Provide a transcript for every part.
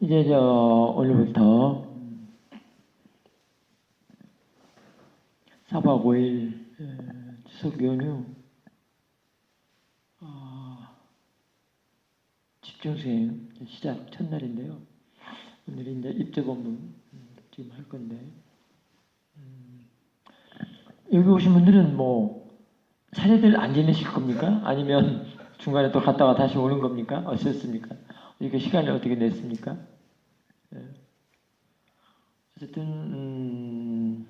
이제 오늘부터 4박 5일 추석 연휴 집중수행 시작 첫날인데요. 오늘이 이제 입조본문 지금 할 건데 여기 오신 분들은 뭐 차례들 안 지내실 겁니까? 아니면 중간에 또 갔다가 다시 오는 겁니까? 어떻습니까? 이렇게 시간을 어떻게 냈습니까? 어쨌든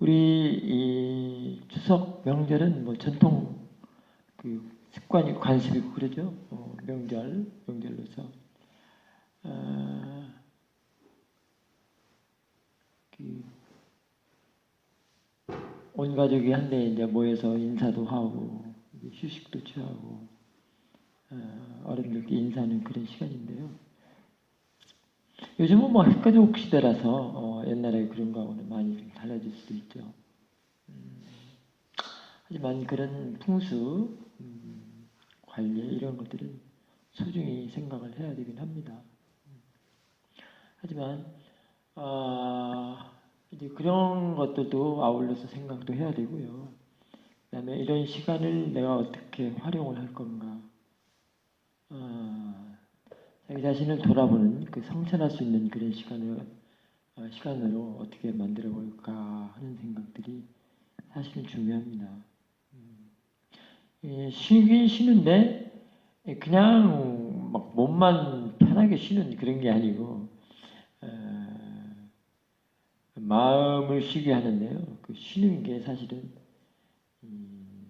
우리 이 추석 명절은 뭐 전통 습관이 관습이고 그러죠. 명절로서 온 가족이 한데 이제 모여서 인사도 하고 휴식도 취하고 어른들께 인사하는 그런 시간인데요. 요즘은 뭐 핵가족 시대라서 옛날에 그런 거하고는 많이 좀 달라질 수도 있죠. 하지만 그런 풍수, 관리 이런 것들은 소중히 생각을 해야 되긴 합니다. 하지만 이제 그런 것들도 아울러서 생각도 해야 되고요. 그다음에 이런 시간을 내가 어떻게 활용을 할 건가, 자기 자신을 돌아보는 성찰할 수 있는 그런 시간으로 어떻게 만들어 볼까 하는 생각들이 사실은 중요합니다. 쉬긴 쉬는데 그냥 막 몸만 편하게 쉬는 그런 게 아니고 마음을 쉬게 하는데요. 그 쉬는 게 사실은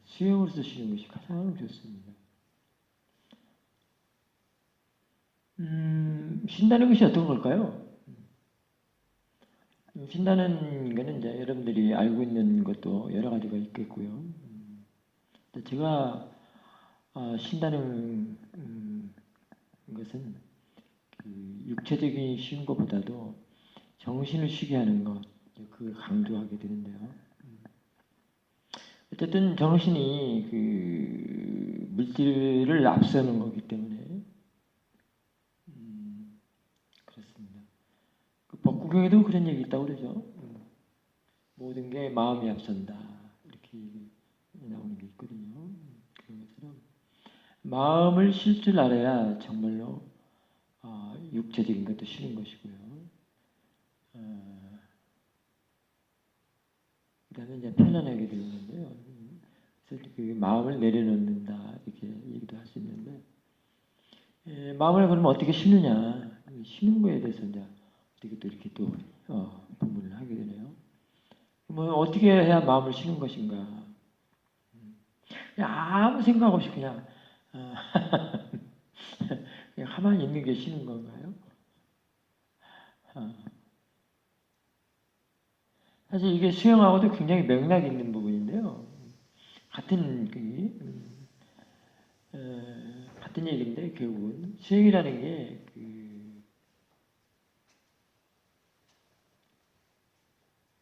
수영으로서 쉬는 것이 가장 좋습니다. 쉰다는 것이 어떤 걸까요? 쉰다는 것은 이제 여러분들이 알고 있는 것도 여러 가지가 있겠고요. 제가 쉰다는 것은 육체적인 쉰 것보다도 정신을 쉬게 하는 것, 그 강조하게 되는데요. 어쨌든 정신이 물질을 앞서는 거기 때문에 그렇습니다. 법구경에도 그런 얘기 있다고 그러죠. 모든 게 마음이 앞선다 이렇게 나오는 게 있거든요. 그런 것처럼 마음을 쉴 줄 알아야 정말로 육체적인 것도 쉬는 것이고요. 그다음에 이제 편안하게 되는데요. 그래서 마음을 내려놓는다 이렇게 얘기도 할 수 있는데 마음을 그러면 어떻게 쉬느냐? 쉬는 거에 대해서 이제 어떻게 또 이렇게 또 본문을 하게 되네요. 뭐 어떻게 해야 마음을 쉬는 것인가? 그냥 아무 생각 없이 그냥 그냥 가만히 있는 게 쉬는 건가요? 사실 이게 수영하고도 굉장히 맥락이 있는 부분인데요. 같은 같은 얘기인데 결국은 수영이라는 게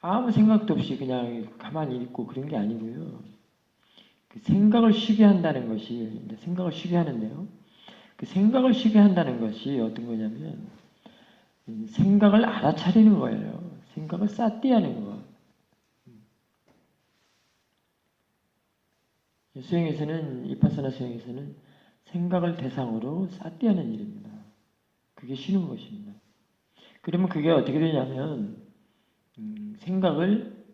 아무 생각도 없이 그냥 가만히 있고 그런 게 아니고요. 생각을 쉬게 한다는 것이 생각을 쉬게 하는데요. 생각을 쉬게 한다는 것이 어떤 거냐면 생각을 알아차리는 거예요. 생각을 쌌디하는 거. 수행에서는 이파사나 수행에서는 생각을 대상으로 쌌디하는 일입니다. 그게 쉬는 것입니다. 그러면 그게 어떻게 되냐면 생각을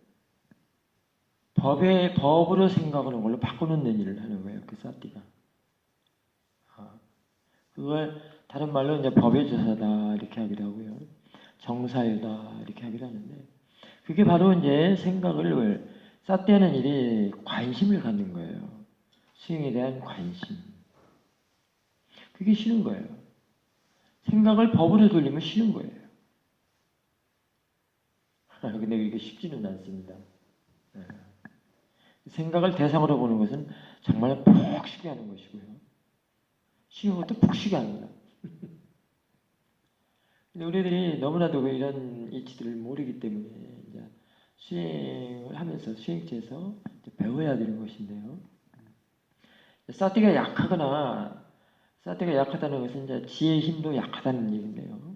법으로 생각하는 걸로 바꿔놓는 일을 하는 거예요. 그 쌌디가. 그걸 다른 말로 이제 법의 조사다 이렇게 하기도 하고요. 정사유다 이렇게 하기도 하는데 그게 바로 이제 생각을 쌌디하는 일이 관심을 갖는 거예요. 수행에 대한 관심. 그게 쉬는 거예요. 생각을 법으로 돌리면 쉬는 거예요. 근데 이게 쉽지는 않습니다. 생각을 대상으로 보는 것은 정말 푹 쉬게 하는 것이고요. 쉬는 것도 푹 쉬게 합니다. 근데 우리들이 너무나도 이런 이치들을 모르기 때문에 이제 수행을 하면서 수행체에서 배워야 되는 것인데요. 사띠가 약하거나 사띠가 약하다는 것은 이제 지혜의 힘도 약하다는 얘기인데요.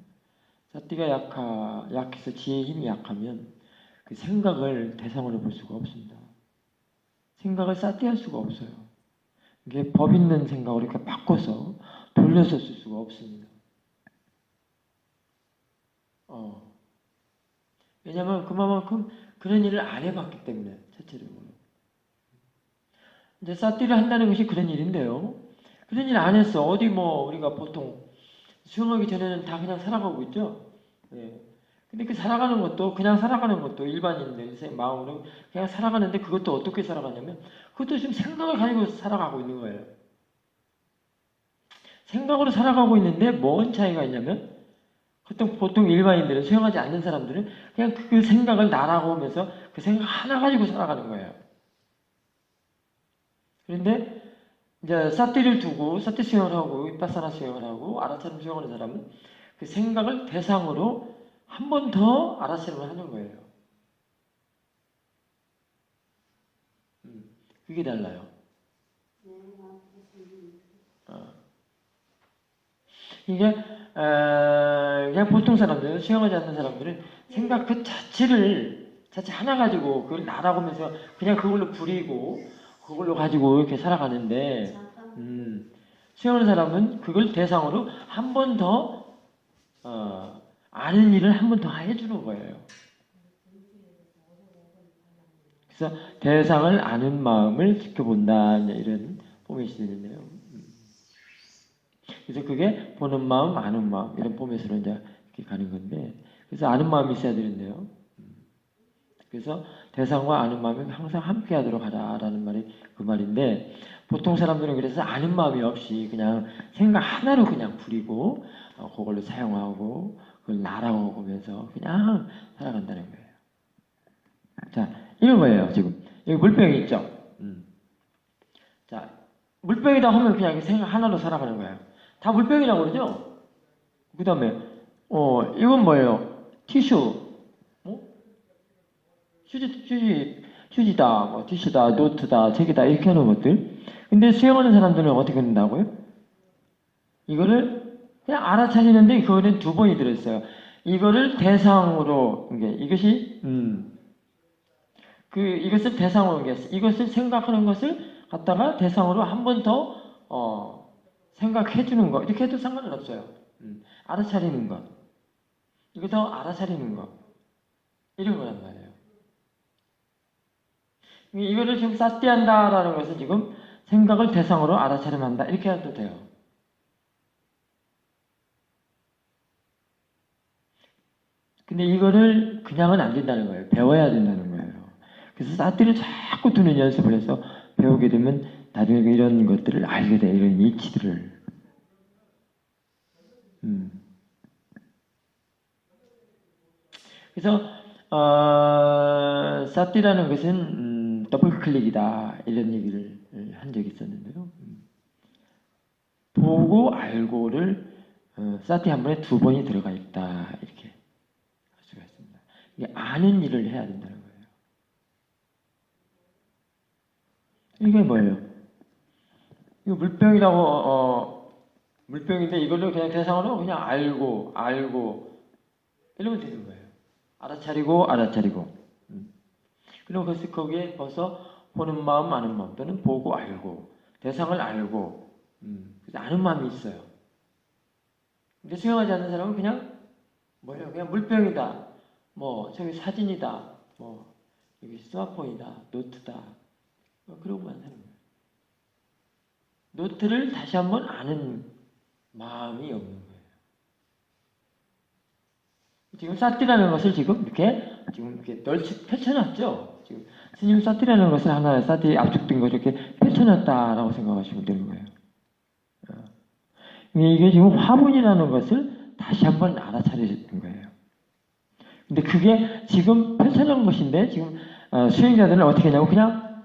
사띠가 약해서 지혜의 힘이 약하면 그 생각을 대상으로 볼 수가 없습니다. 생각을 사띠할 수가 없어요. 이게 법 있는 생각으로 이렇게 바꿔서 돌려서 쓸 수가 없습니다. 왜냐하면 그만큼 그런 일을 안 해봤기 때문에 자체적으로. 이제 사띠를 한다는 것이 그런 일인데요. 그런 일 안 했어. 어디 뭐 우리가 보통 수영하기 전에는 다 그냥 살아가고 있죠. 예. 근데 그 살아가는 것도 그냥 살아가는 것도 일반인들 마음으로 그냥 살아가는데 그것도 어떻게 살아가냐면 그것도 지금 생각을 가지고 살아가고 있는 거예요. 생각으로 살아가고 있는데 뭔 차이가 있냐면 보통 일반인들은 수영하지 않는 사람들은 그냥 그 생각을 나라고 하면서 그 생각 하나 가지고 살아가는 거예요. 그런데 이제 사띠를 두고 사띠 수영을 하고 윗바사나 수영을 하고 아라차림 수영하는 사람은 그 생각을 대상으로 한 번 더 아라차림을 하는 거예요. 그게 달라요. 이게 그냥 보통 사람들은 수영하지 않는 사람들은 생각 그 자체 하나 가지고 그걸 나라고 하면서 그냥 그걸로 부리고 그걸로 가지고 이렇게 살아가는데 수영하는 사람은 그걸 대상으로 한 번 더 아는 일을 한 번 더 해주는 거예요. 그래서 대상을 아는 마음을 지켜본다 이런 포맷이 되는데요. 그래서 그게 보는 마음, 아는 마음 이런 포맷으로 이제 이렇게 가는 건데 그래서 아는 마음이 있어야 되는데요. 그래서 대상과 아는 마음이 항상 함께하도록 하라라는 말이 그 말인데 보통 사람들은 그래서 아는 마음이 없이 그냥 생각 하나로 그냥 부리고 그걸로 사용하고 그걸 나라고 보면서 그냥 살아간다는 거예요. 자, 이런 거예요 지금. 여기 물병이 있죠. 자, 물병이다 하면 그냥 생각 하나로 살아가는 거예요. 다 물병이라고 그러죠. 그 다음에 이건 뭐예요? 티슈. 휴지다, 뭐 티슈다, 노트다, 책이다 이렇게 하는 것들. 근데 수영하는 사람들은 어떻게 한다고요? 이거를 그냥 알아차리는데 그거는 두 번이 들어있어요. 이거를 대상으로 이것이 이것을 대상으로 이것을 생각하는 것을 갖다가 대상으로 한 번 더 생각해 주는 거 이렇게 해도 상관은 없어요. 알아차리는 것 이거 더 알아차리는 거 이런 거란 말이에요. 이거를 지금 사띠한다라는 것은 지금 생각을 대상으로 알아차림한다 이렇게 해도 돼요. 근데 이거를 그냥은 안 된다는 거예요. 배워야 된다는 거예요. 그래서 사띠를 자꾸 두는 연습을 해서 배우게 되면 나중에 이런 것들을 알게 돼. 이런 이치들을. 그래서 사띠라는 것은 더블 클릭이다 이런 얘기를 한 적이 있었는데요. 보고 알고를 사띠 한 번에 두 번이 들어가 있다 이렇게 할 수가 있습니다. 이게 아는 일을 해야 된다는 거예요. 이게 뭐예요? 이거 물병인데 이걸로 그냥 대상으로 그냥 알고 이러면 되는 거예요. 알아차리고. 그리고 그래서 거기에 벌써 보는 마음, 아는 마음 또는 보고 알고 대상을 알고 그래서 아는 마음이 있어요. 근데 수영하지 않는 사람은 그냥 뭐예요? 그냥 물병이다. 뭐 저기 사진이다. 뭐 여기 스마트폰이다. 노트다. 그러고만 사는 거예요. 노트를 다시 한번 아는 마음이 없는 거예요. 지금 사띠라는 것을 지금 이렇게 널찍 펼쳐놨죠. 지금 스님 사띠라는 것을 하나의 사띠 압축된 것을 이렇게 펼쳐놨다라고 생각하시면 되는 거예요. 이게 지금 화분이라는 것을 다시 한번 알아차리는 거예요. 근데 그게 지금 펼쳐놓은 것인데 지금 수행자들은 어떻게 하냐고 그냥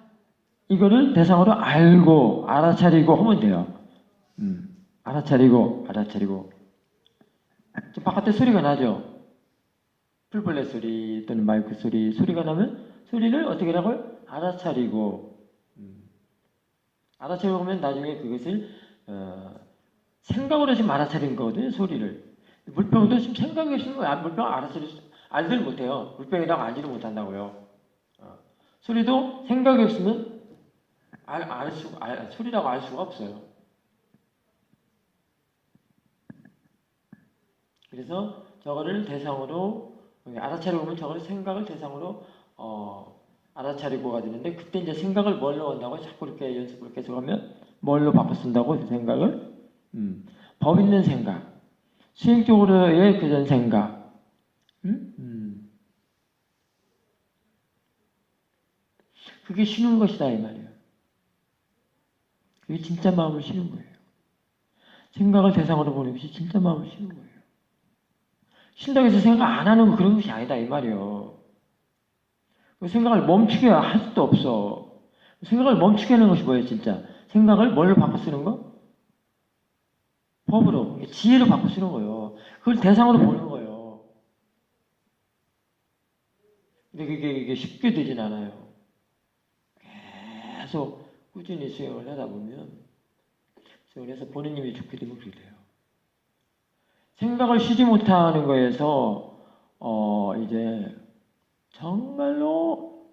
이거를 대상으로 알고 알아차리고 하면 돼요. 알아차리고 지금 바깥에 소리가 나죠. 풀벌레 소리 또는 마이크 소리가 나면 소리를 어떻게 하라고요? 알아차리고 알아차리고 하면 나중에 그것을 생각으로 지금 알아차린 거거든요. 소리를. 물병도 지금 생각이 없으면 물병 알지를 못해요. 물병이라고 알지를 못한다고요. 소리도 생각이 없으면 소리라고 알 수가 없어요. 그래서 저거를 대상으로 알아차리고 보면 저거를 생각을 대상으로 알아차리고 가야 되는데, 그때 이제 생각을 뭘로 한다고 자꾸 이렇게 연습을 계속하면 뭘로 바꿔 쓴다고 생각을 법 있는 생각, 수행적으로의 그런 생각, 그게 쉬는 것이다 이 말이에요. 그게 진짜 마음을 쉬는 거예요. 생각을 대상으로 보는 것이 진짜 마음을 쉬는 거예요. 쉰다고 해서 생각 안 하는 그런 것이 아니다 이 말이에요. 생각을 멈추게 할 수도 없어. 생각을 멈추게 하는 것이 뭐예요 진짜? 생각을 뭘로 바꿔 쓰는 거? 법으로, 지혜로 바꿔 쓰는 거예요. 그걸 대상으로 보는 거예요. 근데 이게 쉽게 되진 않아요. 계속 꾸준히 수행을 하다 보면, 수행을 해서 보는 힘이 좋게 되면 그렇게 돼요. 생각을 쉬지 못하는 거에서 이제 정말로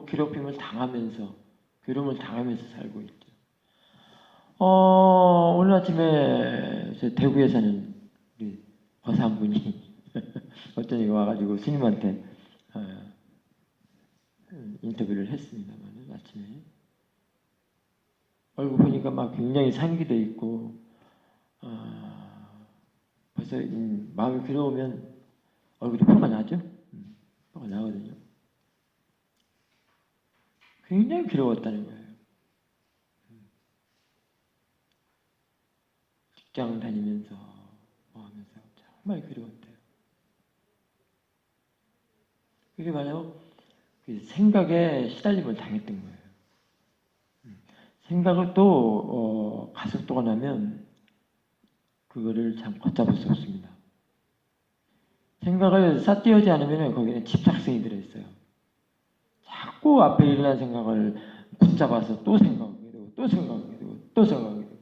괴롭힘을 당하면서, 괴로움을 당하면서 살고 있죠. 오늘 아침에 대구에 사는 우리 거사 한 분이 어떤 이가 와가지고 스님한테 인터뷰를 했습니다만, 아침에 얼굴 보니까 막 굉장히 상기돼 있고, 벌써 마음이 괴로우면 얼굴이 표가 나죠? 표가 나거든요. 굉장히 괴로웠다는 거예요. 직장 다니면서 뭐 하면서 정말 괴로웠대요. 그게 바로 그 생각에 시달림을 당했던 거예요. 생각을 또 가속도가 나면 그거를 참 걷잡을 수 없습니다. 생각을 삿대우지 않으면 거기는 집착성이 들어있어요. 자꾸 앞에 일어난 생각을 붙잡아서 또 생각하게 되고 또 생각하게 되고 또 생각하게 되고,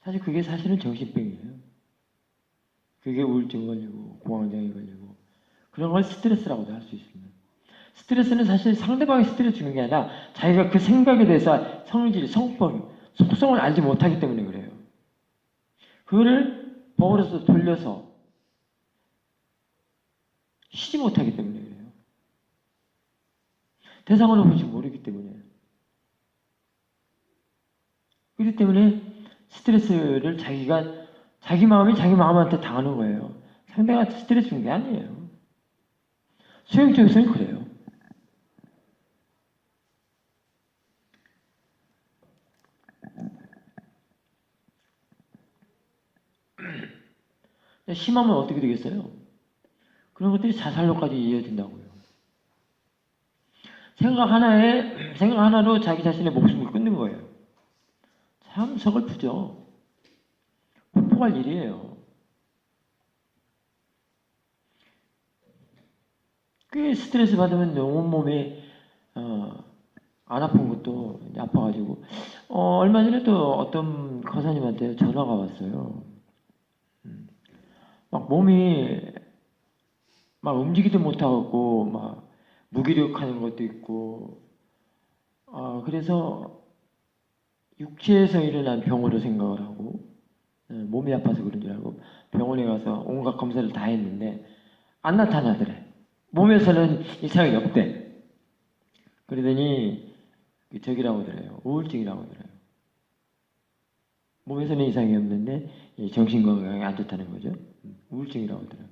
사실 그게 사실은 정신병이에요. 그게 우울증 걸리고 공황장애 걸리고 그런 걸 스트레스라고도 할 수 있습니다. 스트레스는 사실 상대방이 스트레스 주는 게 아니라 자기가 그 생각에 대해서 성질, 성법, 속성을 알지 못하기 때문에 그래요. 그거를 법으로서 돌려서 쉬지 못하기 때문에 그래요. 대상으로 보지 모르기 때문에. 그렇기 때문에 스트레스를 자기 마음이 자기 마음한테 당하는 거예요. 상대가 스트레스 주는 게 아니에요. 수행 쪽에서는 그래요. 심하면 어떻게 되겠어요? 그런 것들이 자살로까지 이어진다고요. 생각 하나로 자기 자신의 목숨을 끊는 거예요. 참 서글프죠. 극복할 일이에요. 꽤 스트레스 받으면 온몸에 안 아픈 것도 아파가지고 얼마 전에 또 어떤 거사님한테 전화가 왔어요. 막 몸이 막 움직이도 못하고 막 무기력하는 것도 있고, 그래서 육체에서 일어난 병으로 생각을 하고 몸이 아파서 그런 줄 알고 병원에 가서 온갖 검사를 다 했는데 안 나타나더래. 몸에서는 이상이 없대. 그러더니 저기라고 하더래요. 우울증이라고 하더래요. 몸에서는 이상이 없는데 정신건강에 안 좋다는 거죠. 우울증이라고 하더래요.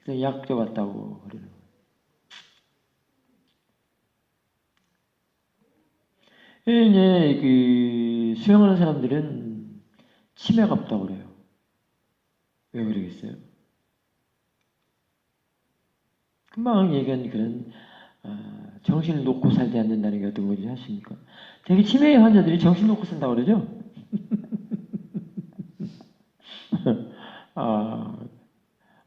그래서 약 줘봤다고 그러는 거예요. 이제 그 수영하는 사람들은 치매가 없다고 그래요. 왜 그러겠어요? 금방 얘기한 그런 정신을 놓고 살지 않는다는 게 어떤 건지 아십니까? 되게 치매 환자들이 정신 놓고 산다고 그러죠?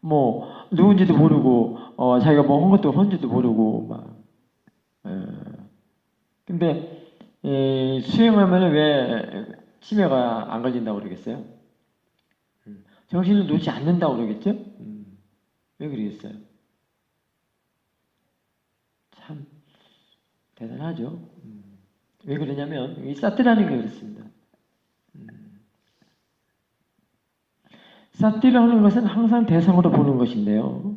뭐 누군지도 모르고 자기가 뭐 한 것도 헌지도 모르고 막. 근데 수행하면 왜 치매가 안 걸린다고 그러겠어요? 정신을 놓지 않는다고 그러겠죠? 왜 그러겠어요? 참 대단하죠. 왜 그러냐면 이 사티라는 게 그렇습니다. 사티라는 것은 항상 대상으로 보는 것인데요.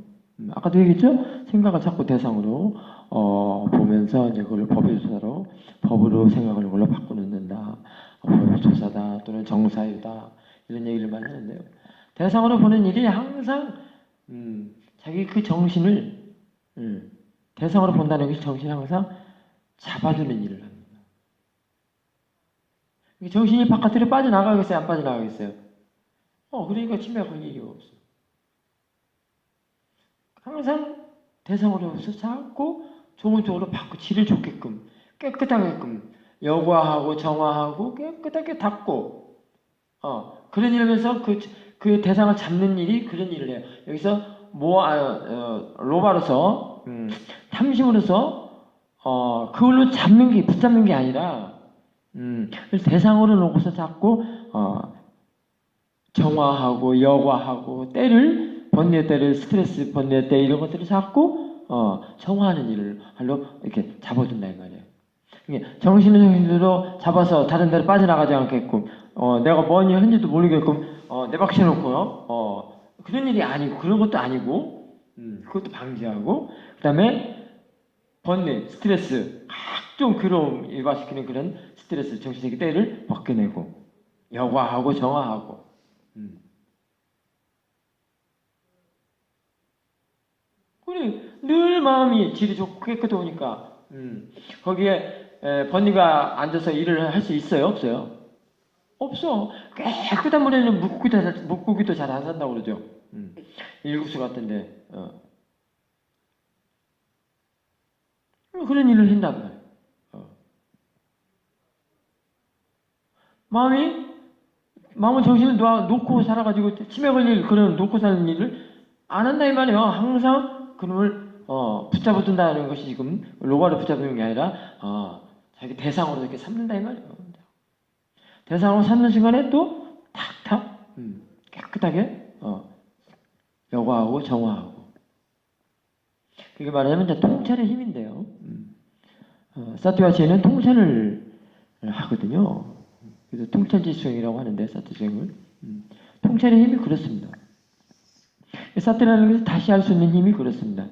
아까도 얘기했죠? 생각을 자꾸 대상으로 보면서 이제 그걸 법의 조사로 법으로 생각하는 걸로 바꾸는다. 법의 조사다 또는 정사유다 이런 얘기를 많이 하는데요. 대상으로 보는 일이 항상 자기 그 정신을 대상으로 본다는 것이 정신을 항상 잡아두는 일을 합니다. 정신이 바깥으로 빠져나가겠어요? 안 빠져나가겠어요? 그러니까 치매가 걸릴 이유가 없어. 항상 대상으로서 자꾸 좋은 쪽으로 바꾸 질을 좋게끔 깨끗하게끔 여과하고 정화하고 깨끗하게 닦고 그런 일하면서 그 대상을 잡는 일이 그런 일을 해요. 여기서 로바로서 탐심으로서 그걸로 잡는 게 붙잡는 게 아니라 그래서 대상으로 놓고서 자꾸 정화하고 여과하고 번뇌 때를 스트레스 번뇌 때 이런 것들을 자꾸 정화하는 일을 하려 이렇게 잡아둔다 이 말이에요. 정신을 정신으로 잡아서 다른 데로 빠져나가지 않게끔 내가 뭐니 한지도 모르게끔 내박쳐 놓고요. 그런 일이 아니고 그런 것도 아니고 그것도 방지하고 그 다음에 번뇌 스트레스 각종 괴로움 일반시키는 그런 스트레스 정신적인 때를 벗겨내고 여과하고 정화하고 그래 늘 마음이 질이 좋고 깨끗하니까 거기에 번뇌가 앉아서 일을 할 수 있어요? 없어요? 없어. 깨끗한 물에는 묵고기도 잘 안 산다고 그러죠. 일국수 같은데 그런 일을 한단 말이에요. 마음은 정신을 놓고 살아가지고 치매 걸릴 그런 놓고 사는 일을 안 한다 이 말이에요. 항상 그놈을 붙잡아둔다는 것이 지금 로바를 붙잡는 게 아니라 자기 대상으로 이렇게 삼는다 이 말이에요. 대상으로 삼는 순간에 또 탁탁 깨끗하게 여과하고 정화하고 그게 말하자면 이제 통찰의 힘인데요. 사티와 지혜는 통찰을 하거든요. 그래서 통찰지 수행이라고 하는데 사티 수행을 통찰의 힘이 그렇습니다. 사티라는 것을 다시 할 수 있는 힘이 그렇습니다.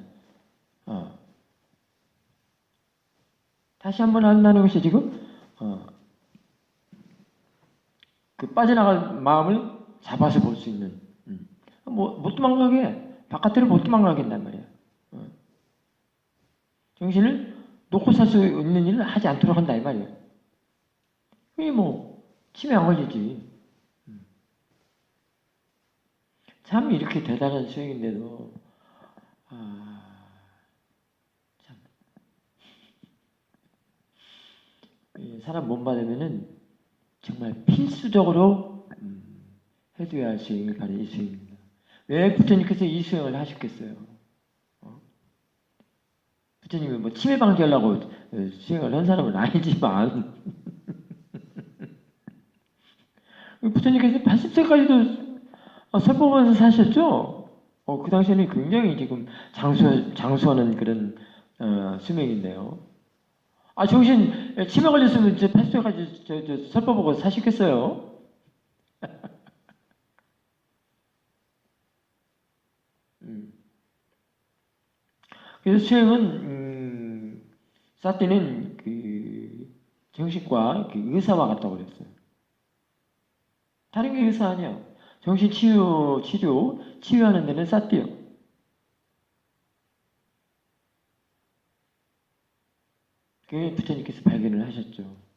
다시 한번 한다는 것이 지금 그 빠져나갈 마음을 잡아서 볼 수 있는 못 도망가게 바깥으로 못 도망가게 한단 말이에요. 정신을 놓고 살 수 있는 일을 하지 않도록 한다 이 말이에요. 그게 치매 안 걸리지. 참 이렇게 대단한 수행인데도 참 사람 못 받으면은 정말 필수적으로 해둬야 할 수행이 바로 이 수행입니다. 왜 부처님께서 이 수행을 하셨겠어요? 부처님이 치매 방지하려고 수행을 한 사람은 아니지만 부처님께서 80세까지도 설법하면서 사셨죠? 그 당시에는 굉장히 지금 장수하는 그런 수명인데요. 정신 치매 걸렸으면 이제 80세까지 설법하고 사시겠어요? 그래서 수행은 사티는 그 정신과 그 의사와 같다고 그랬어요. 다른 게 의사 아니야. 정신 치유하는 데는 사티요. 그게 부처님께서 발견을 하셨죠.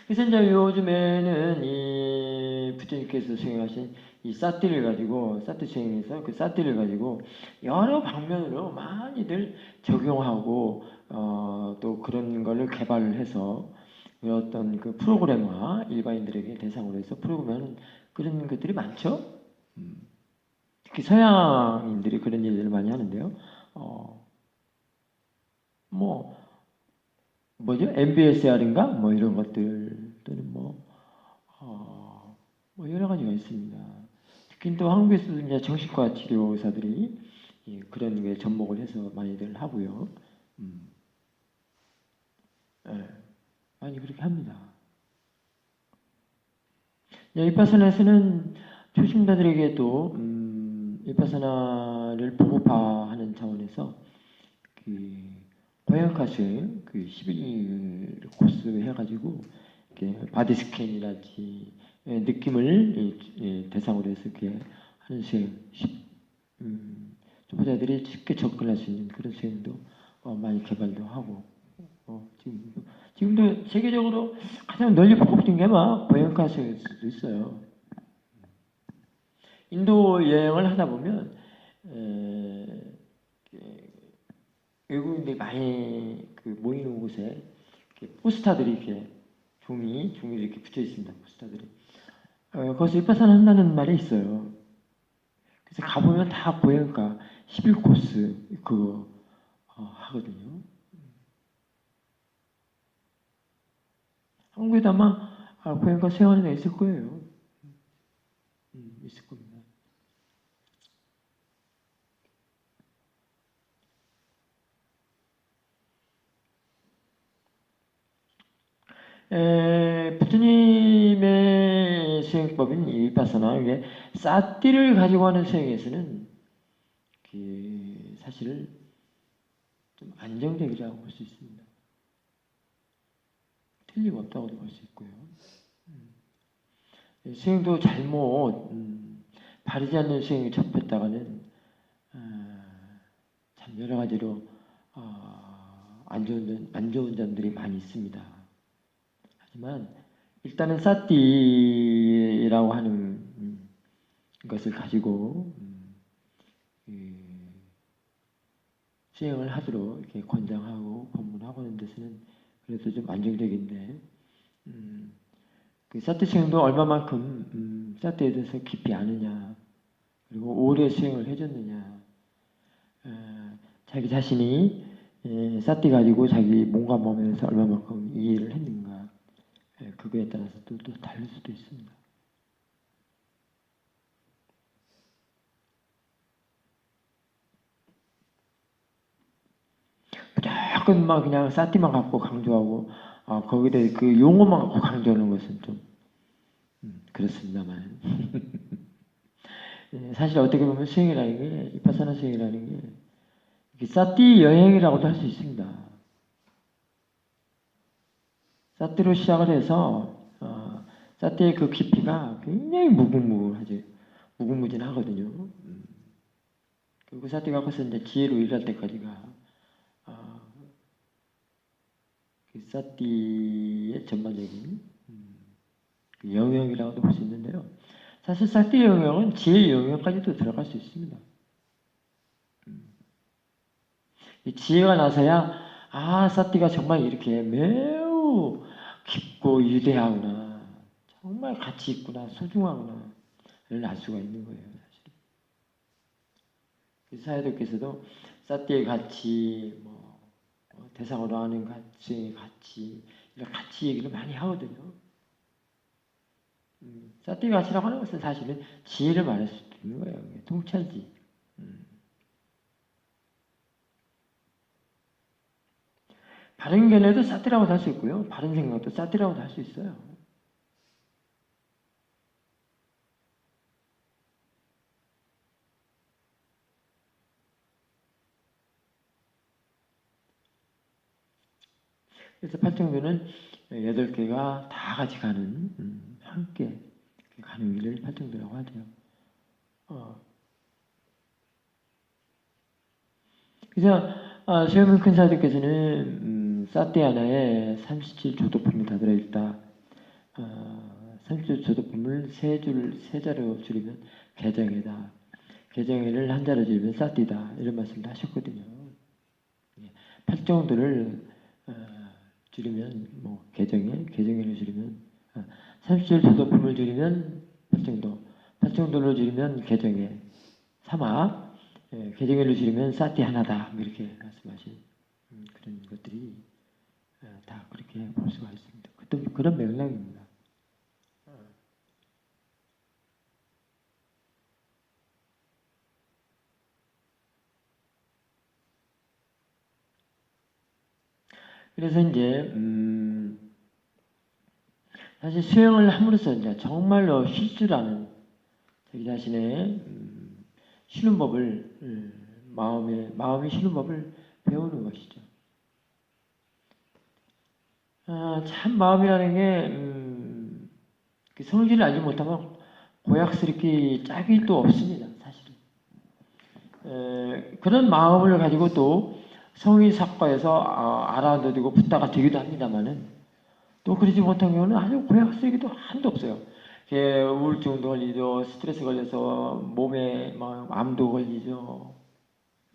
그래서 이제 요즘에는 이 부처님께서 수행하신 이 사티를 가지고 사티 수행에서 그 사티를 가지고 여러 방면으로 많이들 적용하고 또 그런 거를 개발을 해서 어떤 그 프로그램화 일반인들에게 대상으로 해서 프로그램을 그런 것들이 많죠. 특히 서양인들이 그런 일들을 많이 하는데요. 뭐 뭐죠? MBSR인가? 뭐 이런 것들 또는 뭐 여러 가지가 있습니다. 특히 또 한국에서도 이제 정신과 치료 의사들이 그런 게 접목을 해서 많이들 하고요. 예, 많이 그렇게 합니다. 위파사나에서는 초심자들에게도 위파사나를 보고파하는 차원에서 고행카 수행, 11 코스 해가지고 바디 스캔이라든지 느낌을 대상으로 해서 이렇게 하는 수행, 초보자들이 쉽게 접근할 수 있는 그런 수행도 많이 개발도 하고 지금도 세계적으로 가장 널리 보급된 게 아마 고행카 수행일 수도 있어요. 인도 여행을 하다 보면 외국인들이 많이 모이는 곳에 포스터들이 이렇게 종이 이렇게 붙여 있습니다. 포스터들이. 거기서 위파사나 한다는 말이 있어요. 그래서 가보면 다 고행가 11코스 그거 하거든요. 한국에도 아마 고행가 수행하는 애 있을 거예요. 있을 겁니다. 부처님의 수행법인 이 위파사나, 이게 사티를 가지고 하는 수행에서는 사실 좀 안정적이라고 볼 수 있습니다. 틀림없다고 볼 수 있고요. 수행도 잘못 바르지 않는 수행에 접했다가는 참 여러 가지로 안 좋은 점들이 많이 있습니다. 하지만 일단은 사띠라고 하는 것을 가지고 수행을 하도록 이렇게 권장하고 법문하고 하는 데서는 그래도 좀 안정적인데 사띠 수행도 얼마만큼 사띠에 대해서 깊이 아느냐, 그리고 오래 수행을 해줬느냐, 자기 자신이 사띠 가지고 자기 몸과 몸에서 얼마만큼 이해를 했는가, 그거에 따라서 또 다를 수도 있습니다. 무조건 막 그냥 사띠만 갖고 강조하고 거기에 대해 그 용어만 갖고 강조하는 것은 좀 그렇습니다만 사실 어떻게 보면 수행이라는 게, 위파사나 수행이라는 게 사띠 여행이라고도 할 수 있습니다. 사띠로 시작을 해서 사띠의 그 깊이가 굉장히 무궁무진하거든요. 그리고 사띠 갖고서 이제 지혜로 일할 때까지가 그 사띠의 전반적인 그 영역이라고도 볼 수 있는데요. 사실 사띠 영역은 지혜 영역까지도 들어갈 수 있습니다. 지혜가 나서야 사띠가 정말 이렇게 매우 깊고 위대하구나, 정말 가치 있구나, 소중하구나를 알 수가 있는 거예요. 사실 사회도께서도 사띠의 가치, 대상으로 하는 가치, 이런 가치 얘기를 많이 하거든요. 사띠 가치라고 하는 것은 사실은 지혜를 말할 수도 있는 거예요. 통찰지. 바른 견해도 사띠라고도 할 수 있고요. 바른 생각도 사띠라고도 할 수 있어요. 그래서 팔정도는 8개가 다 같이 가는, 함께 가는 길을 팔정도라고 하죠. 그래서 수염은 큰 사도께서는 사띠 하나에 37조도품이 다 들어있다. 37조도품을 세 자로 줄이면 개정이다. 개정회를 한 자로 줄이면 사띠다. 이런 말씀도 하셨거든요. 팔정도를 줄이면 개정회를 줄이면 37조도품을 줄이면 팔정도. 팔정도를 줄이면 개정에 삼아, 개정일로 줄이면 사티 하나다. 뭐 이렇게 말씀하신 그런 것들이 다 그렇게 볼 수가 있습니다. 그런 맥락입니다. 그래서 이제 사실 수행을 함으로써 이제 정말로 쉴 줄 아는 자기 자신의 쉬는 법을 마음이 쉬는 법을 배우는 것이죠. 참 마음이라는 게 그 성질을 알지 못하면 고약스럽게 짝이 또 없습니다. 사실은 그런 마음을 가지고 또 성의사과에서 알아들이고 붙다가 되기도 합니다만은 또 그러지 못한 경우는 아주 고약스럽기도 한도 없어요. 우울증도 걸리죠. 스트레스 걸려서 몸에 막 암도 걸리죠.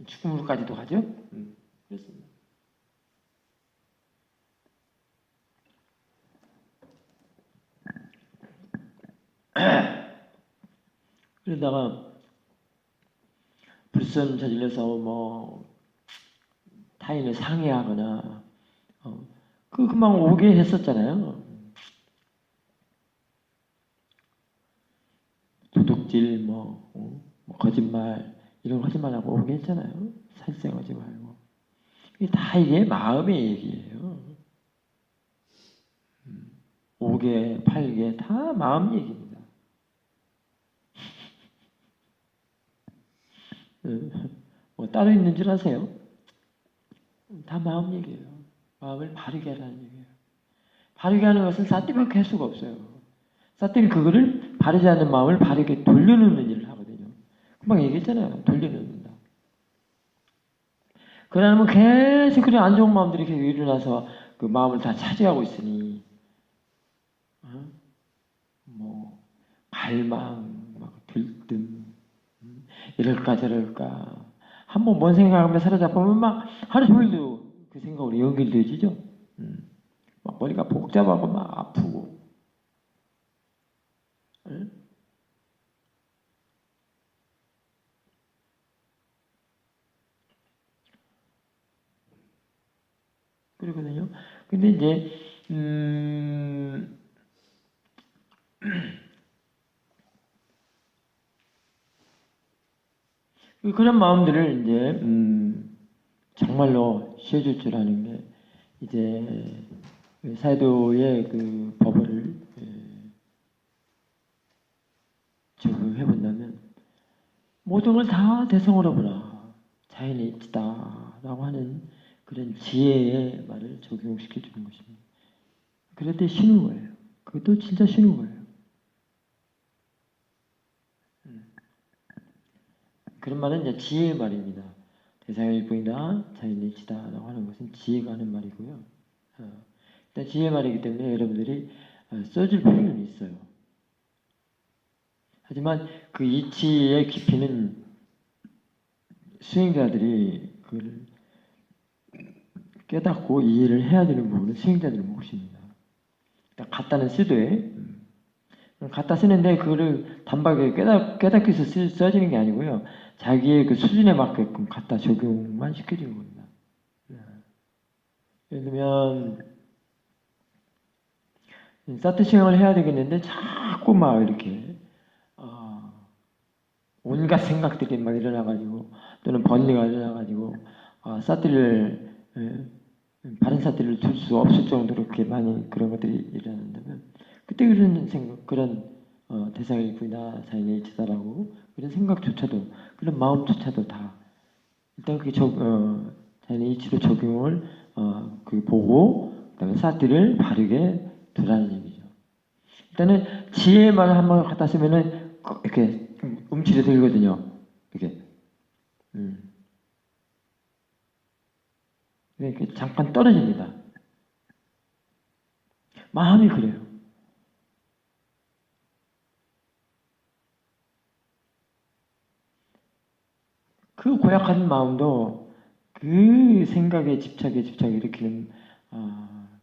죽음으로까지도 가죠. 그렇습니다. 그러다가 불선 저질러서 뭐 타인을 상해하거나 금방 오게 했었잖아요. 도둑질 뭐 거짓말 이런 거 하지 말라고 오게 했잖아요. 살생하지 말고. 이게 마음의 얘기예요. 오게 팔게 다 마음 얘기입니다. 뭐 따로 있는 줄 아세요? 다 마음 얘기예요. 마음을 바르게 하라는 얘기예요. 바르게 하는 것은 사띠밖에 할 수가 없어요. 사띠는 그거를 바르지 않는 마음을 바르게 돌려놓는 일을 하거든요. 금방 얘기했잖아요. 돌려놓는다. 그러면 계속 그런 안 좋은 마음들이 계속 일어나서 그 마음을 다 차지하고 있으니 뭐 갈망, 막 들뜸, 이럴까 저럴까 한번 뭔 생각하면 사로잡으면 막 하루 종일도 그 생각으로 연결되지죠. 막 머리가 복잡하고 막 아프고. 그러거든요. 근데 이제 그런 마음들을 이제 정말로 쉬어줄 줄 아는 게 이제 사이도의 그 법을 적용해 본다면 모든 걸 다 대성으로 보라 자연의 이치다라고 하는 그런 지혜의 말을 적용시켜 주는 것입니다. 그럴 때 쉬는 거예요. 그것도 진짜 쉬는 거예요. 그런 말은 이제 지혜의 말입니다. 대상의 일뿐이다 자연의 이치다라고 하는 것은 지혜가 하는 말이고요. 일단 지혜의 말이기 때문에 여러분들이 써줄 필요는 있어요. 하지만 그 이치의 깊이는 수행자들이 그걸 깨닫고 이해를 해야 되는 부분은 수행자들의 몫입니다. 갖다는 쓰되 갖다 쓰는데 그거를 단박에 깨닫기 위해서 써지는 게 아니고요. 자기의 그 수준에 맞게끔 갖다 적용만 시켜주는 겁니다. 예를 들면 사트 수행을 해야 되겠는데 자꾸 막 이렇게 온갖 생각들이 막 일어나가지고 또는 번뇌가 일어나가지고 사트를 바른 사트를 둘 수 없을 정도로 그렇게 많이 그런 것들이 일어난다면 그때 그런 생각, 그런 대상의 일뿐이다 자연의 이치다라고 그런 생각조차도 그런 마음조차도 다 일단 그게 자연의 이치로 적용을 그 보고 그다음에 사트를 바르게 두라는 얘기죠. 일단은 지혜의 말을 한번 갖다 쓰면은 이렇게 움츠려 들거든요. 이렇게 이렇게 잠깐 떨어집니다. 마음이 그래요. 그 고약한 마음도 그 생각에 집착에 일으키는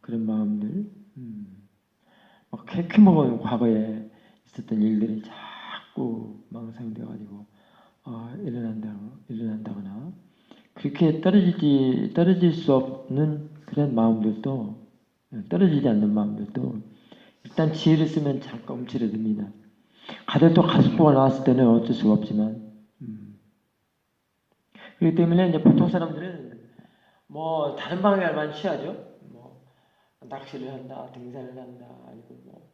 그런 마음들 막 캐먹은 과거에 있었던 일들이 자꾸 망상돼가지고 일어난다거나 그렇게 떨어질 수 없는 그런 마음들도 떨어지지 않는 마음들도 일단 지혜를 쓰면 잠깐 움츠러듭니다. 가도 또 가속도가 나왔을 때는 어쩔 수가 없지만 그렇기 때문에 이제 보통 사람들은 뭐 다른 방향만 취하죠. 뭐 낚시를 한다, 등산을 한다, 아니고 뭐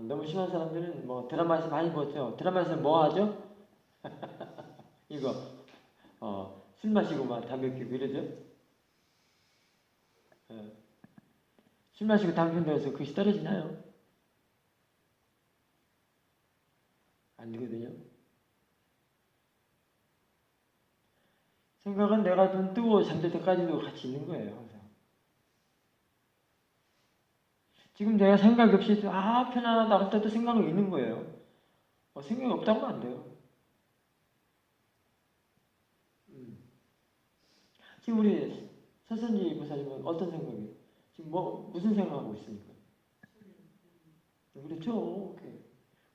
너무 심한 사람들은 뭐 드라마에서 많이 보죠. 드라마에서 뭐 하죠? 이거 술 마시고 막 담배 피우고 이러죠. 술 마시고 담배 피운다고 해서 그것이 떨어지나요? 안 되거든요. 생각은 내가 눈 뜨고 잠들 때까지도 같이 있는 거예요. 항상. 지금 내가 생각이 없이 편안하다 할 때도 생각이 있는 거예요. 생각이 없다고 하면 안 돼요. 지금 우리 서선지 부사님은 어떤 생각이에요? 지금 무슨 생각하고 있습니까? 그렇죠.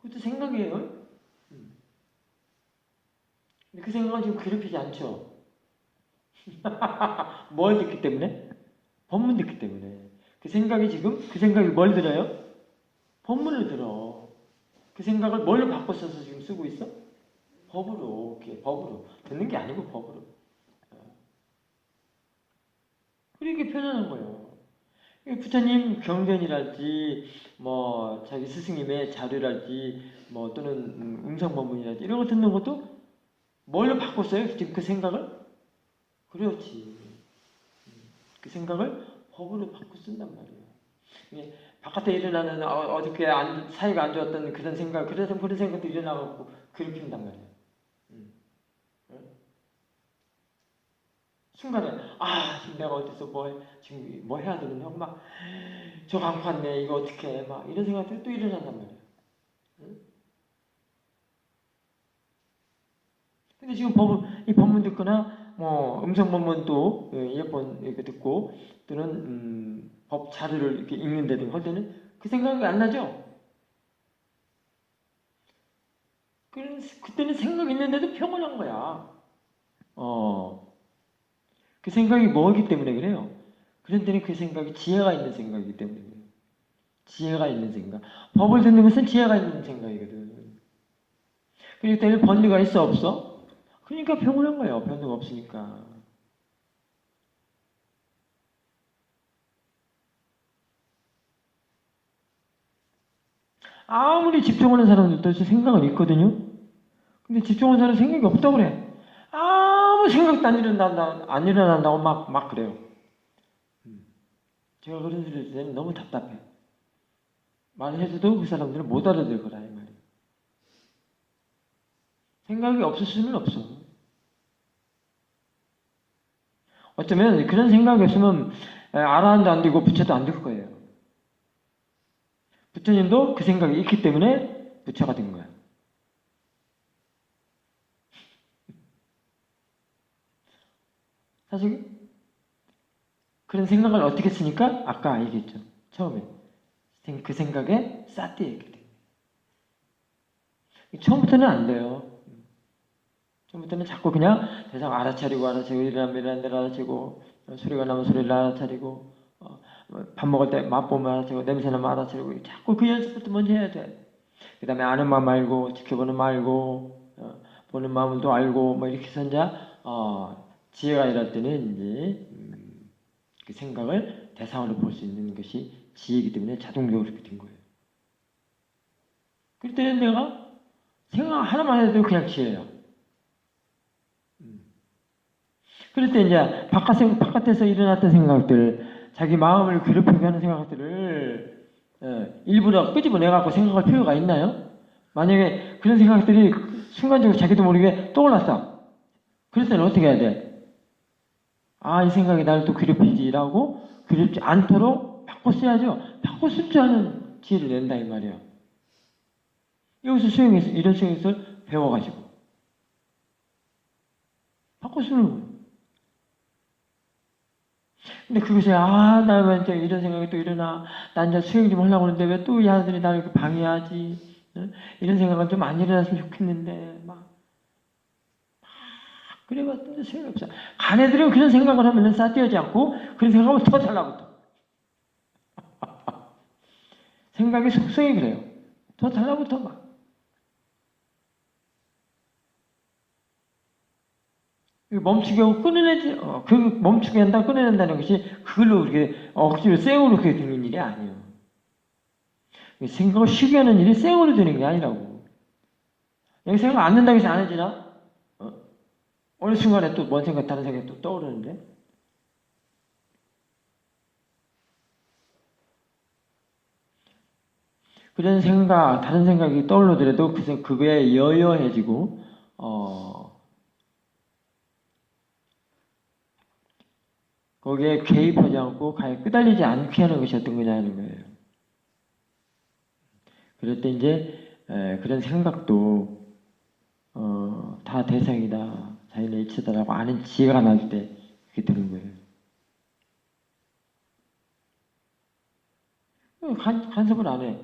그것도 생각이에요. 근데 그 생각은 지금 괴롭히지 않죠. 뭘 듣기 때문에? 법문 듣기 때문에. 그 생각이 뭘 들어요? 법문을 들어. 그 생각을 뭘로 바꿔 써서 지금 쓰고 있어? 법으로. 법으로. 듣는 게 아니고 법으로. 그렇게 편안한 거예요. 부처님 경전이랄지, 뭐, 자기 스승님의 자료랄지, 뭐, 또는 음성법문이랄지, 이런 거 듣는 것도 뭘로 바꿨어요? 지금 그 생각을? 그렇지. 그 생각을 법으로 바꿔 쓴단 말이에요. 바깥에 일어나는 어저께 사이가 안 좋았던 그런 생각도 일어나고 괴롭힌단 말이에요. 순간에 지금 내가 어디서 지금 뭐 해야 되느냐고 막 저 갖고 왔네 이거 어떻게 해 막 이런 생각들이 또 일어난단 말이에요. 근데 지금 이 법문 듣거나 뭐 음성 법문도 이어폰 이렇게 듣고 또는 법 자료를 이렇게 읽는다든가 할 때는 그 생각이 안 나죠? 그때는 생각이 있는데도 평온한 거야. 그 생각이 뭐기 때문에 그래요? 그런 데는 그 생각이 지혜가 있는 생각이기 때문에 그래요. 지혜가 있는 생각. 법을 듣는 것은 지혜가 있는 생각이거든. 그렇기 때문에 번뇌가 있어 없어? 그러니까 평온한 거예요. 번뇌가 없으니까. 아무리 집중하는 사람들도 생각은 있거든요. 근데 집중하는 사람은 생각이 없다고 그래. 아무 생각도 안 일어난다고 막 그래요. 제가 그런 소리 들을 때는 너무 답답해. 말해줘도 그 사람들은 못 알아들 거라, 이 말이에요. 생각이 없을 수는 없어. 어쩌면 그런 생각이 없으면 아라한도 안 되고 부처도 안 될 거예요. 부처님도 그 생각이 있기 때문에 부처가 된 거예요. 사실 그런 생각을 어떻게 쓰니까 아까 얘기했죠. 처음에 그 생각에 싸띠했기 때문에. 처음부터는 안 돼요. 처음부터는 자꾸 그냥 대상 알아차리고 일어나면 알아차리고 소리가 나면 소리를 알아차리고 밥 먹을 때 맛보면 알아차리고 냄새 나면 알아차리고 자꾸 그 연습부터 먼저 해야 돼. 그 다음에 아는 마음 알고 지켜보는 마음 알고 보는 마음을 또 알고 뭐 이렇게 해서 이제 지혜가 이럴 때는 이제 그 생각을 대상으로 볼 수 있는 것이 지혜이기 때문에 자동적으로 그렇게 된 거예요. 그럴 때는 내가 생각 하나만 해도 그냥 지혜야. 그럴 때 이제 바깥에서 일어났던 생각들, 자기 마음을 괴롭히게 하는 생각들을 일부러 끄집어내갖고 생각할 필요가 있나요? 만약에 그런 생각들이 순간적으로 자기도 모르게 떠올랐어. 그럴 때는 어떻게 해야 돼? 이 생각이 나를 또 괴롭히지라고 괴롭지 않도록 바꿔 써야죠. 바꿔 쓸 줄 아는 지혜를 낸다 이 말이야. 여기서 이런 수행에서 배워가지고 바꿔 쓰는 거예요. 근데 그것이 나 이제 이런 생각이 또 일어나. 나 이제 수행 좀 하려고 하는데 왜 또 이 아들이 나를 이렇게 방해하지? 이런 생각은 좀 안 일어났으면 좋겠는데 그래봤더니 소용이 없어. 가네들은 그런 생각을 하면 싸띄하지 않고 그런 생각하면 더 달라붙어. 생각의 속성이 그래요. 더 달라붙어 막. 멈추게 하고 끊어내지, 그 멈추게 한다, 끊어낸다는 것이 그걸로 이렇게 억지로 쌩으로 그렇게 되는 일이 아니에요. 생각을 쉬게 하는 일이 쌩으로 되는 게 아니라고. 여기 생각 안 된다고 해서 안 해지나? 어느 순간에 또 뭔 생각, 다른 생각이 또 떠오르는데? 그런 생각, 다른 생각이 떠오르더라도 그거에 여여해지고, 거기에 개입하지 않고 가에 끄달리지 않게 하는 것이 어떤 거냐는 거예요. 그럴 때 이제 그런 생각도 다 대상이다, 자연의 일체다라고 아는 지혜가 나올 때 그게 되는 거예요. 간섭을 안 해.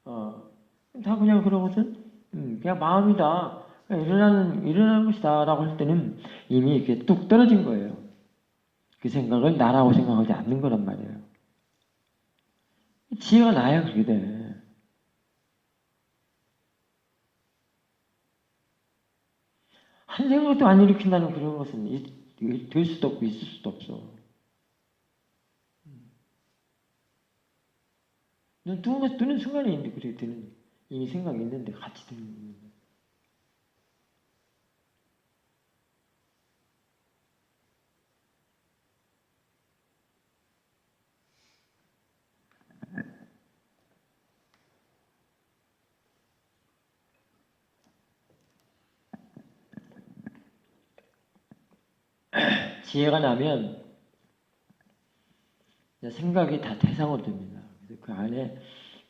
다 그냥 그러거든. 그냥 마음이다. 그냥 일어나는 것이다라고 할 때는 이미 이렇게 뚝 떨어진 거예요. 그 생각을 나라고 생각하지 않는 거란 말이에요. 지혜가 나야 그렇게 돼. 한 생각도 안 일으킨다는 그런 것은 될 수도 없고 있을 수도 없어. 눈 뜨는 순간에 있는데 그렇게 드는 이미 생각이 있는데 같이 드는 거예요. 지혜가 나면 생각이 다 대상으로 됩니다. 그래서 그 안에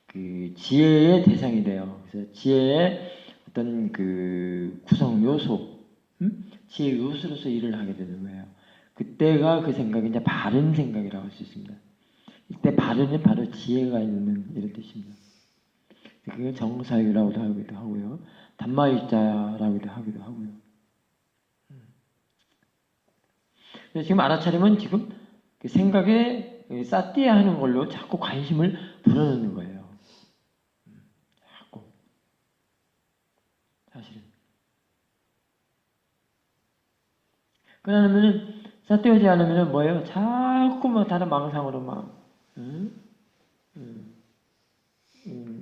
그 지혜의 대상이 돼요. 그래서 지혜의 어떤 그 구성 요소, 지혜 요소로서 일을 하게 되는 거예요. 그때가 그 생각이 이제 바른 생각이라고 할 수 있습니다. 이때 바른은 바로 지혜가 있는 이런 뜻입니다. 그게 정사유라고도 하기도 하고요. 단마유자라고도 하기도 하고요. 그래서 지금 알아차림은 지금 그 생각에 싸띠야 하는 걸로 자꾸 관심을 불어넣는 거예요. 자꾸. 사실은. 그러면은 싸띠하지 않으면 뭐예요? 자꾸 다른 망상으로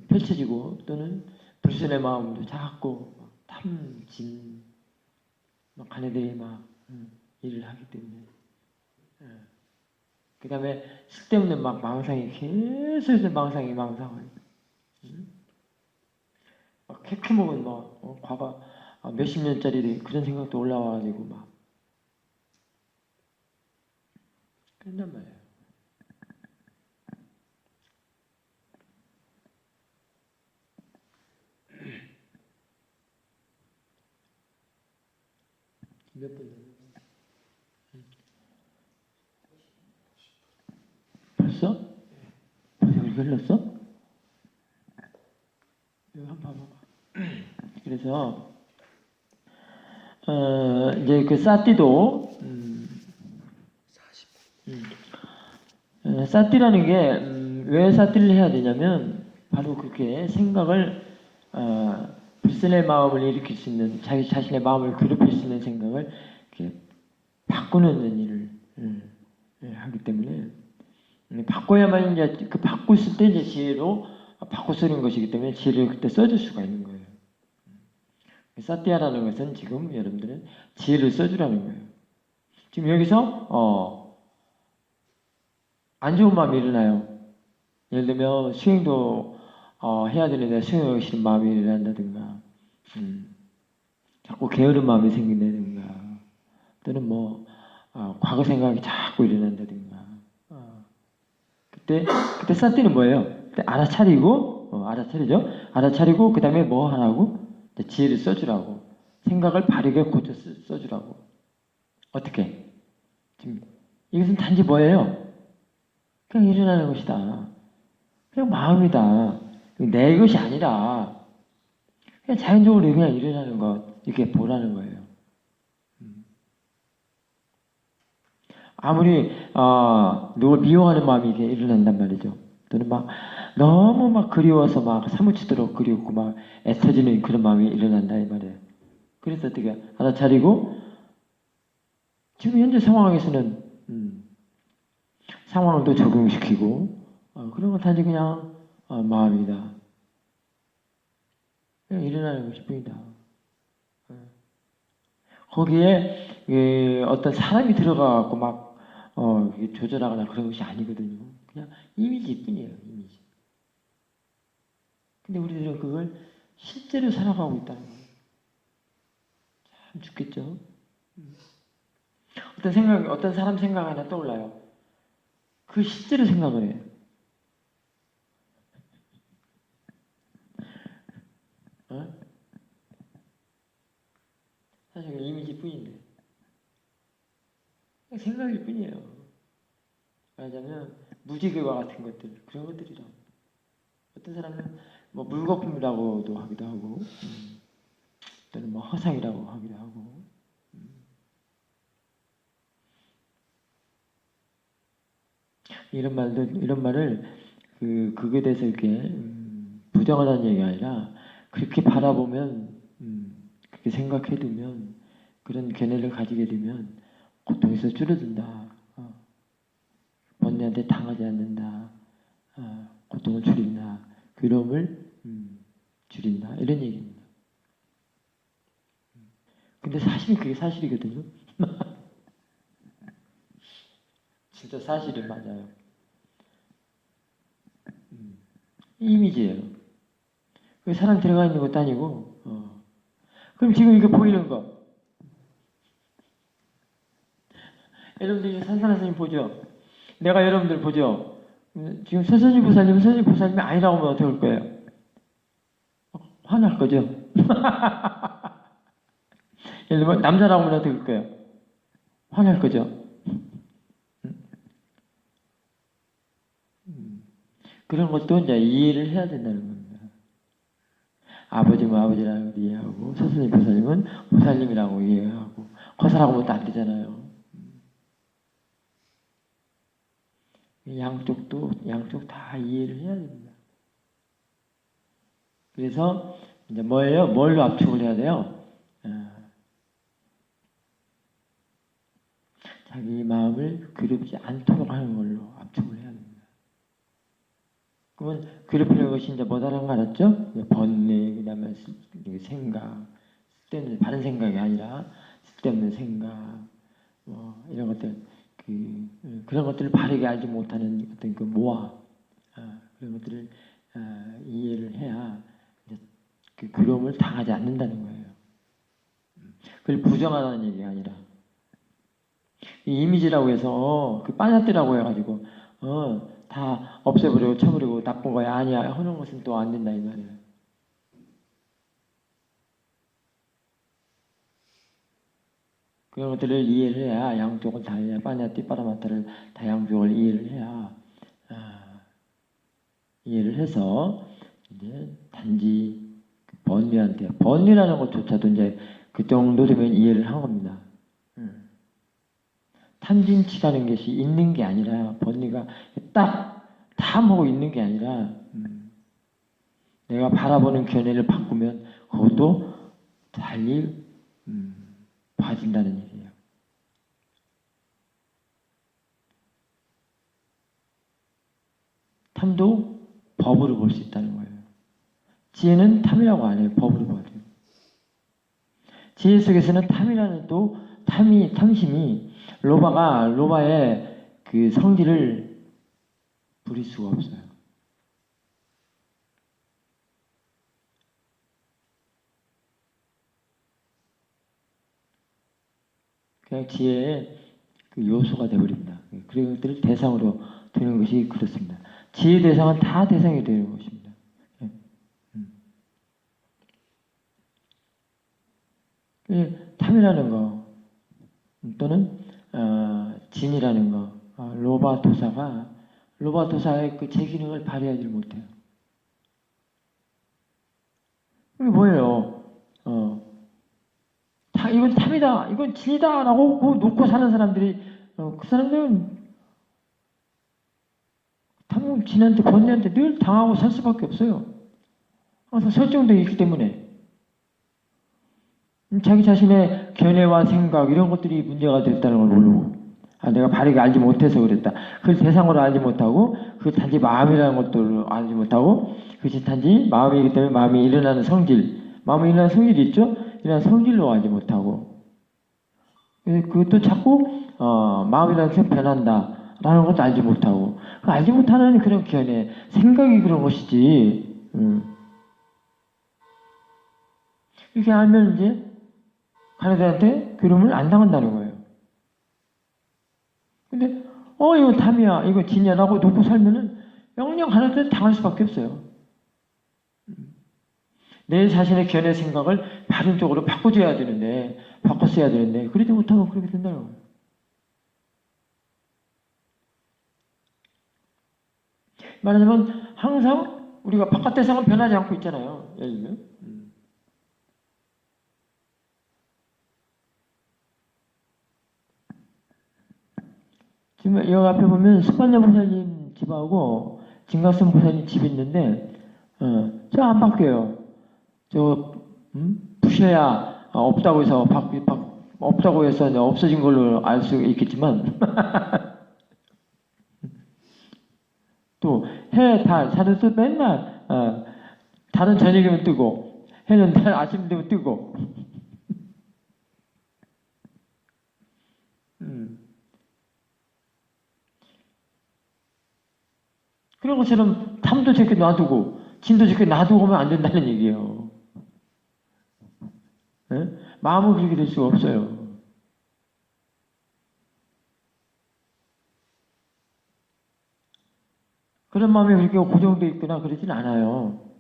펼쳐지고 또는 불순의 마음도 자꾸 탐, 진, 가네들이 일을 하기 때문에. 그 다음에 쓸데없는 망상이 계속 망상을. 캐피 먹은 과거 몇십 년짜리 그런 생각도 올라와가지고 그런단 말이에요. 몇 분? 벌써? 벌써 그렇게 흘렀어? 이거 한번 봐봐. 그래서 이제 그 사띠도 사띠라는 게 왜 사띠를 해야 되냐면 바로 그렇게 생각을 불순의 마음을 일으킬 수 있는 자기 자신의 마음을 괴롭힐 수 있는 생각을 이렇게 바꾸는 일을 하기 때문에 바꿔야만 이제 그 바꿨을 때 이제 지혜로 바꿔 쓰는 것이기 때문에 지혜를 그때 써줄 수가 있는 거예요. 사띠아라는 것은 지금 여러분들은 지혜를 써주라는 거예요. 지금 여기서 안 좋은 마음이 일어나요. 예를 들면 수행도 해야 되는데 수행하기 싫은 마음이 일어난다든가 자꾸 게으른 마음이 생긴다든가 또는 과거 생각이 자꾸 일어난다든가 그때 사띠는 뭐예요? 그때 알아차리죠? 알아차리고 그 다음에 뭐 하라고? 지혜를 써주라고. 생각을 바르게 고쳐 써주라고. 어떻게? 지금 이것은 단지 뭐예요? 그냥 일어나는 것이다. 그냥 마음이다. 내 것이 아니라 그냥 자연적으로 그냥 일어나는 것 이렇게 보라는 거예요. 아무리 누굴 미워하는 마음이 이렇게 일어난단 말이죠. 또는 막 너무 막 그리워서 막 사무치도록 그리웠고 막 애써지는 그런 마음이 일어난다 이 말이에요. 그래서 어떻게 알아차리고 지금 현재 상황에서는 상황도 적용시키고 그런 건 단지 그냥 마음이다. 그냥 일어나는 것일 뿐이다. 거기에 어떤 사람이 들어가고 막 조절하거나 그런 것이 아니거든요. 그냥 이미지일 뿐이에요. 이미지. 근데 우리들은 그걸 실제로 살아가고 있다는 거예요. 참 좋겠죠? 어떤 사람 생각 하나 떠올라요. 그 실제로 생각을 해요. 어? 사실 이미지 뿐인데. 생각일 뿐이에요. 말하자면 무지개와 같은 것들, 그런 것들이라고. 어떤 사람은 뭐 물거품이라고도 하기도 하고, 또는 뭐 허상이라고 하기도 하고. 이런 말을 그거에 대해서 이렇게 부정하다는 얘기가 아니라 그렇게 바라보면 그렇게 생각해두면 그런 견해를 가지게 되면 고통에서 줄어든다. 번뇌한테 당하지 않는다. 고통을 줄인다. 괴로움을 줄인다. 이런 얘기입니다. 근데 사실은 그게 사실이거든요. 진짜 사실은 맞아요. 이미지예요. 그 사람 들어가 있는 것도 아니고 그럼 지금 이게 보이는 거 여러분들 산산한 스님 보죠? 내가 여러분들 보죠? 지금 서선지 보살님은 서선지 보살님이 아니라고 하면 어떻게 할 거예요? 화날 거죠? 예를 들면 남자라고 하면 어떻게 할 거예요? 화날 거죠? 그런 것도 이제 이해를 해야 된다는 겁니다. 아버지면 아버지라고 이해하고 서선지 보살님은 보살님이라고 이해하고 거사라고 하면 안 되잖아요. 양쪽 다 이해를 해야 됩니다. 그래서 이제 뭐예요? 뭘로 압축을 해야 돼요? 자기 마음을 괴롭지 않도록 하는 걸로 압축을 해야 됩니다. 그러면 괴롭히는 것이 이제 뭐다라는 거 알았죠? 번뇌, 그 다음에 생각, 쓸데없는 바른 생각이 아니라 쓸데없는 생각, 뭐 이런 것들, 그런 것들을 바르게 알지 못하는 어떤 그 모아, 그런 것들을 이해를 해야 그 괴로움을 당하지 않는다는 거예요. 그걸 부정하다는 얘기가 아니라 이 이미지라고 해서 그 빠졌더라고 해가지고 다 없애버리고 쳐버리고 나쁜 거야 아니야 하는 것은 또 안 된다 이 말이에요. 그런 것들을 이해를 해야 양쪽을 다 해야 빠냐띠 빠라마타를 다 양쪽을 이해를 해야 이해를 해서 이제 단지 번뇌한테 번뇌라는 것조차도 이제 그 정도 되면 이해를 한 겁니다. 탐진치라는 것이 있는 게 아니라 번뇌가 딱 탐하고 있는 게 아니라 내가 바라보는 견해를 바꾸면 그것도 달리 봐진다는 얘기예요. 탐도 법으로 볼 수 있다는 거예요. 지혜는 탐이라고 안 해요. 법으로 봐요. 지혜 속에서는 탐이라는 또 탐심이 로바의 그 성질을 부릴 수가 없어요. 그냥 지혜의 그 요소가 되어버립니다. 그런 것들을 대상으로 두는 것이 그렇습니다. 지혜 대상은 다 대상이 되는 것입니다. 탐이라는 거 또는 진이라는 거 로바토사의 그 제 기능을 발휘하지 못해요. 이게 뭐예요? 이건 탐이다, 이건 진이다 라고 놓고 사는 사람들이 그 사람들은 탐 진한테 번뇌한테 늘 당하고 살 수밖에 없어요. 항상 설정되어 있기 때문에 자기 자신의 견해와 생각 이런 것들이 문제가 됐다는 걸 모르고 내가 바르게 알지 못해서 그랬다. 그걸 대상으로 알지 못하고 그걸 단지 마음이라는 것들을 알지 못하고 그것이 단지 마음이기 때문에 마음이 일어나는 성질, 마음이 일어나는 성질이 있죠? 이런 성질로 알지 못하고 그것도 자꾸 마음이라는 것이 변한다 라는 것도 알지 못하고 알지 못하는 그런 견해, 생각이 그런 것이지 이렇게 알면 이제 가나들한테 괴로움을 안 당한다는 거예요. 근데 이거 탐이야, 이거 진야라고 놓고 살면은 영영 가나들한테 당할 수밖에 없어요. 내 자신의 견해 생각을 바른 쪽으로 바꿔줘야 되는데 바꿨어야 되는데 그러지 못하면 그렇게 된다는 거예요. 말하자면 항상 우리가 바깥 대상은 변하지 않고 있잖아요. 예를 들면 지금 여기 앞에 보면 수반야 보살님 집하고 진각선 보살님 집이 있는데 저 안 바뀌어요. 저 부셔야 없다고 해서 없다고 해서 없어진 걸로 알 수 있겠지만 또 해, 달, 달도 맨날 달은 저녁이면 뜨고 해는 달 아침 되면 뜨고 그런 것처럼 탐도 저렇게 놔두고 진도 저렇게 놔두고 오면 안 된다는 얘기예요. 네? 마음은 그렇게 될 수가 없어요. 그런 마음이 그렇게 고정되어 있거나 그러진 않아요.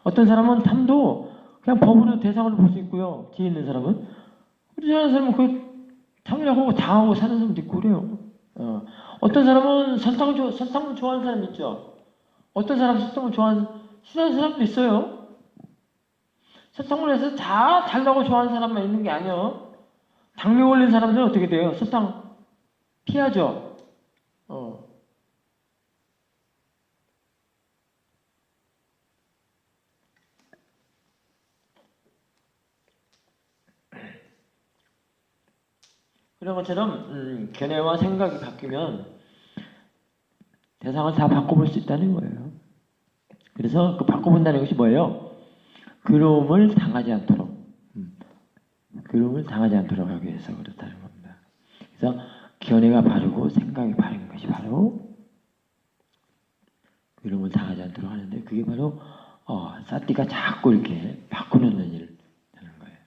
어떤 사람은 탐도 그냥 법으로 대상으로 볼 수 있고요. 지혜 있는 사람은. 그렇지 않은 사람은 그 탐이라고 당하고 사는 사람도 있고 그래요. 어떤 사람은 설탕을 좋아하는 사람 있죠. 어떤 사람은 설탕을 싫어하는 사람도 있어요. 설탕을 해서 다 달라고 좋아하는 사람만 있는 게 아니에요. 당뇨 걸린 사람들은 어떻게 돼요? 설탕 피하죠. 그런 것처럼 견해와 생각이 바뀌면 대상을 다 바꿔볼 수 있다는 거예요. 그래서 그 바꿔본다는 것이 뭐예요? 괴로움을 당하지 않도록 괴로움을 당하지 않도록 하기 위해서 그렇다는 겁니다. 그래서 견해가 바르고 생각이 바른 것이 바로 괴로움을 당하지 않도록 하는데 그게 바로 사띠가 자꾸 이렇게 바꿔놓는 일 하는 거예요.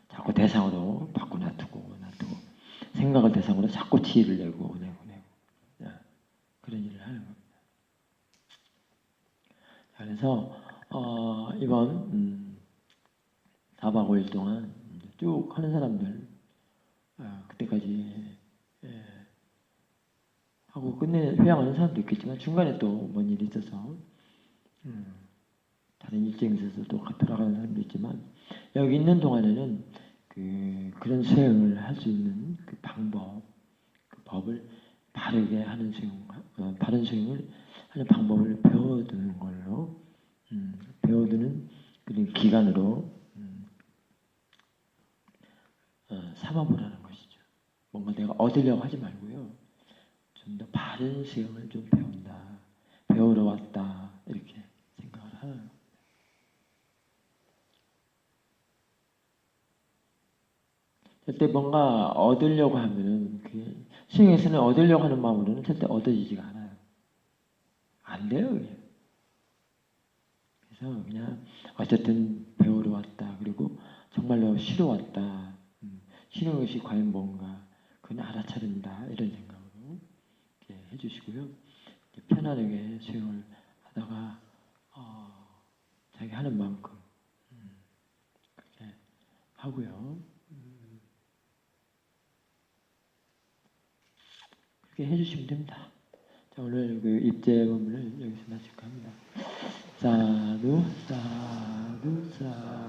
자꾸 대상으로 바꿔놔두고 생각을 대상으로 자꾸 지혜를 내고 그런 일을 하는 겁니다. 그래서 이번 4박 5일 동안 쭉 하는 사람들 그때까지 하고 회양하는 사람도 있겠지만 중간에 또 뭔 일이 있어서 다른 일정이 있어서 또 돌아가는 사람도 있지만 여기 있는 동안에는 그런 수행을 할 수 있는 그 방법, 그 법을 바르게 하는 바른 수행을 하는 방법을 배워두는 걸로 배워두는 그런 기간으로 삼아보라는 것이죠. 뭔가 내가 얻으려고 하지 말고요. 좀 더 바른 수행을 좀 배운다. 배우러 왔다. 이렇게 생각을 하는 겁니다. 절대 뭔가 얻으려고 하면은 수행에서는 얻으려고 하는 마음으로는 절대 얻어지지가 않아요. 안 돼요. 그냥. 그래서 그냥 어쨌든 배우러 왔다. 그리고 정말로 쉬러 왔다. 쉬는 것이 과연 뭔가 그건 알아차린다. 이런 생각으로 이렇게 해주시고요. 편안하게 수행을 하다가 자기 하는 만큼 그렇게 하고요. 그렇게 해주시면 됩니다. 자, 오늘 그 입제 법문을 여기서 마칠까 합니다. 사두 사두 사두